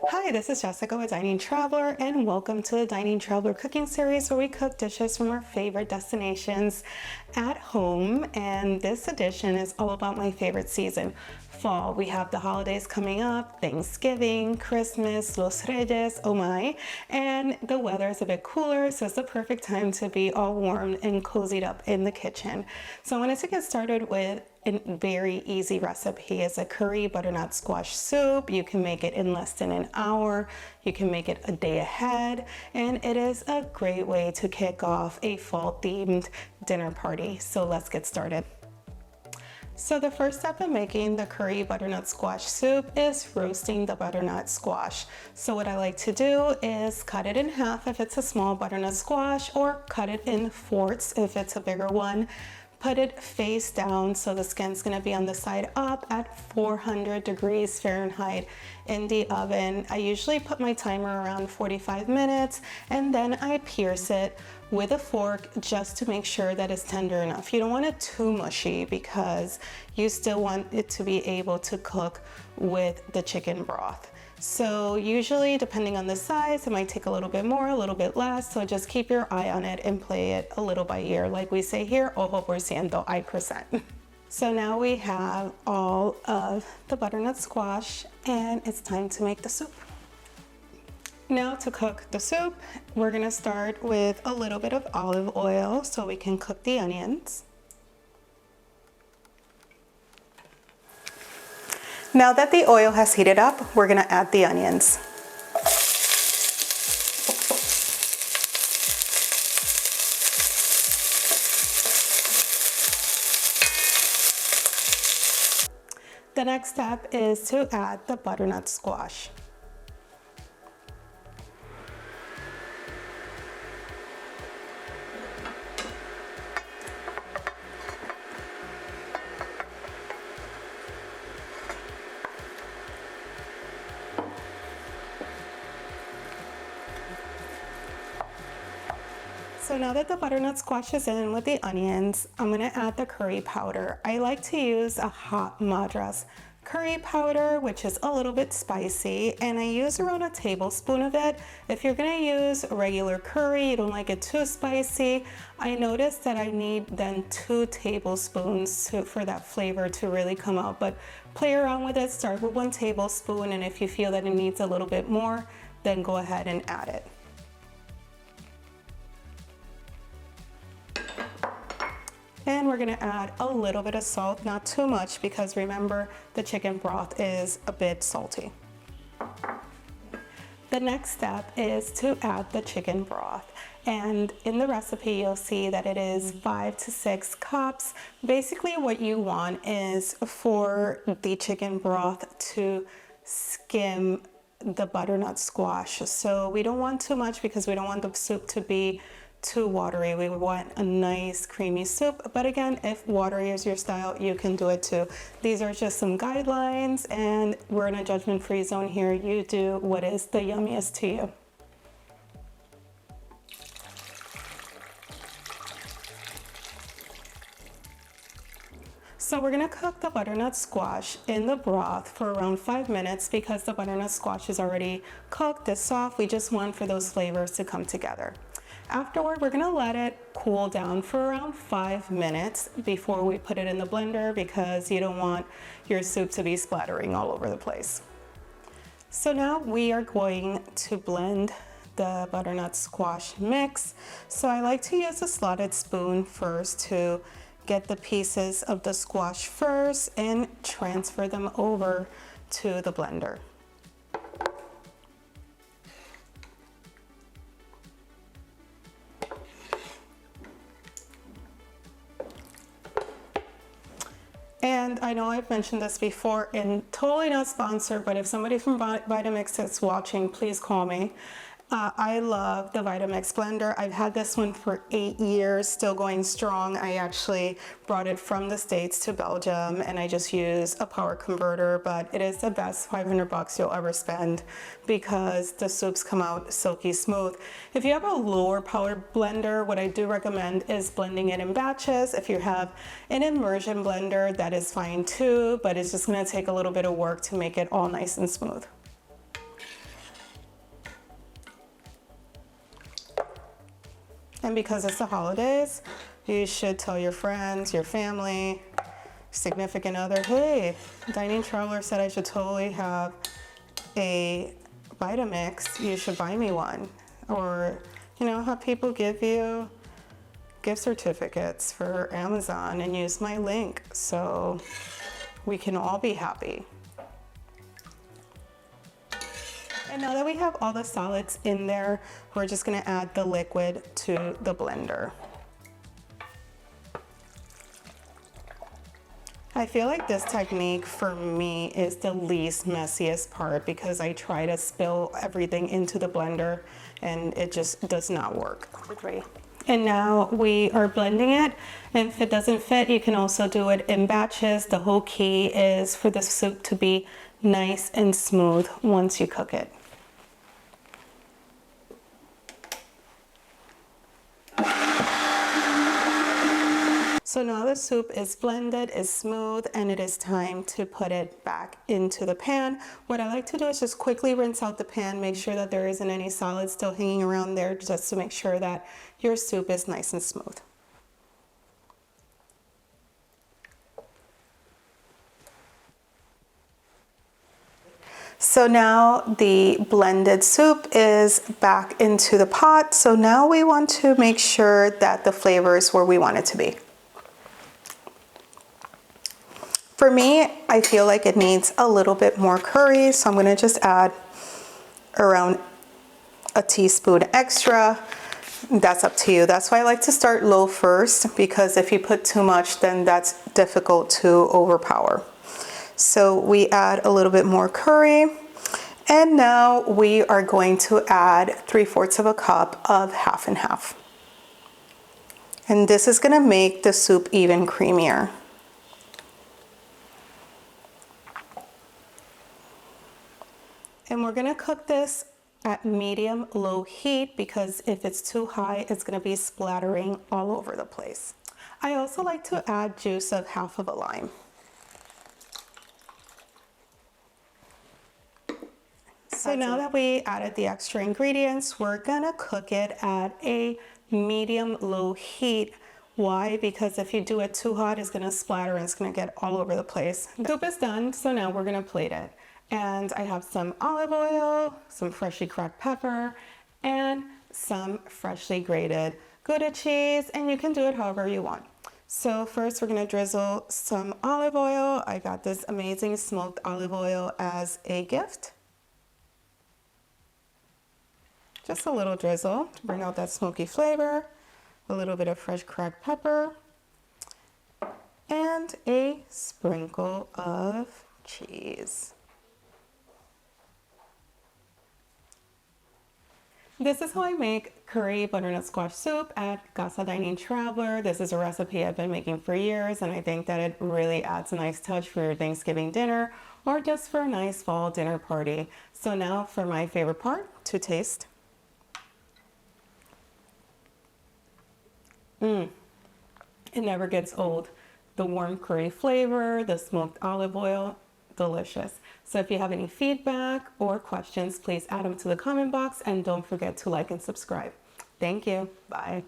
Hi, this is Jessica with Dining Traveler, and welcome to the Dining Traveler cooking series where we cook dishes from our favorite destinations at home. And this edition is all about my favorite season, fall. We have the holidays coming up, Thanksgiving, Christmas, Los Reyes, oh my, and the weather is a bit cooler, so it's the perfect time to be all warm and cozied up in the kitchen. So I wanted to get started with a very easy recipe. Is a curry butternut squash soup. You can make it in less than an hour. You can make it a day ahead, and it is a great way to kick off a fall themed dinner party. So let's get started. So the first step in making the curry butternut squash soup is roasting the butternut squash. So what I like to do is cut it in half if it's a small butternut squash, or cut it in fourths if it's a bigger one. Put it face down so the skin's gonna be on the side up at 400 degrees Fahrenheit in the oven. I usually put my timer around 45 minutes, and then I pierce it with a fork just to make sure that it's tender enough. You don't want it too mushy because you still want it to be able to cook with the chicken broth. So usually, depending on the size, it might take a little bit more, a little bit less. So just keep your eye on it and play it a little by ear. Like we say here, ojo por ciento, I percent. So now we have all of the butternut squash, and it's time to make the soup. Now to cook the soup, we're gonna start with a little bit of olive oil so we can cook the onions. Now that the oil has heated up, we're gonna add the onions. The next step is to add the butternut squash. So now that the butternut squash is in with the onions, I'm gonna add the curry powder. I like to use a Hot Madras Curry Powder, which is a little bit spicy, and I use around a tablespoon of it. If you're gonna use regular curry, you don't like it too spicy, I noticed that I need then 2 tablespoons for that flavor to really come out. But play around with it, start with 1 tablespoon, and if you feel that it needs a little bit more, then go ahead and add it. And we're gonna add a little bit of salt, not too much, because remember, the chicken broth is a bit salty. The next step is to add the chicken broth. And in the recipe, you'll see that it is 5 to 6 cups. Basically, what you want is for the chicken broth to skim the butternut squash. So we don't want too much because we don't want the soup to be too watery. We want a nice creamy soup, but again, if watery is your style, you can do it too. These are just some guidelines, and we're in a judgment-free zone here. You do what is the yummiest to you. So we're gonna cook the butternut squash in the broth for around 5 minutes because the butternut squash is already cooked, it's soft. We just want for those flavors to come together. Afterward, we're gonna let it cool down for around 5 minutes before we put it in the blender because you don't want your soup to be splattering all over the place. So now we are going to blend the butternut squash mix. So I like to use a slotted spoon first to get the pieces of the squash first and transfer them over to the blender. And I know I've mentioned this before, and totally not sponsored, but if somebody from Vitamix is watching, please call me. I love the Vitamix blender. I've had this one for 8 years, still going strong. I actually brought it from the States to Belgium, and I just use a power converter, but it is the best 500 bucks you'll ever spend because the soups come out silky smooth. If you have a lower power blender, what I do recommend is blending it in batches. If you have an immersion blender, that is fine too, but it's just gonna take a little bit of work to make it all nice and smooth. And because it's the holidays, you should tell your friends, your family, significant other, hey, Dining Traveler said I should totally have a Vitamix. You should buy me one. Or, you know, have people give you gift certificates for Amazon and use my link so we can all be happy. And now that we have all the solids in there, we're just gonna add the liquid to the blender. I feel like this technique for me is the least messiest part because I try to spill everything into the blender and it just does not work. And now we are blending it. And if it doesn't fit, you can also do it in batches. The whole key is for the soup to be nice and smooth once you cook it. So now the soup is blended, is smooth, and it is time to put it back into the pan. What I like to do is just quickly rinse out the pan, make sure that there isn't any solids still hanging around there, just to make sure that your soup is nice and smooth. So now the blended soup is back into the pot. So now we want to make sure that the flavor is where we want it to be. For me, I feel like it needs a little bit more curry, so I'm gonna just add around a teaspoon extra. That's up to you. That's why I like to start low first, because if you put too much, then that's difficult to overpower. So we add a little bit more curry. And now we are going to add 3/4 of a cup of half and half. And this is gonna make the soup even creamier. And we're gonna cook this at medium-low heat because if it's too high, it's gonna be splattering all over the place. I also like to add juice of half of a lime. So now that we added the extra ingredients, we're gonna cook it at a medium-low heat. Why? Because if you do it too hot, it's gonna splatter and it's gonna get all over the place. The soup is done, so now we're gonna plate it. And I have some olive oil, some freshly cracked pepper, and some freshly grated Gouda cheese, and you can do it however you want. So first we're gonna drizzle some olive oil. I got this amazing smoked olive oil as a gift. Just a little drizzle to bring out that smoky flavor, a little bit of fresh cracked pepper, and a sprinkle of cheese. This is how I make curry butternut squash soup at Casa Dining Traveler. This is a recipe I've been making for years, and I think that it really adds a nice touch for your Thanksgiving dinner or just for a nice fall dinner party. So now for my favorite part, to taste. It never gets old. The warm curry flavor, the smoked olive oil, delicious. So if you have any feedback or questions, please add them to the comment box and don't forget to like and subscribe. Thank you. Bye.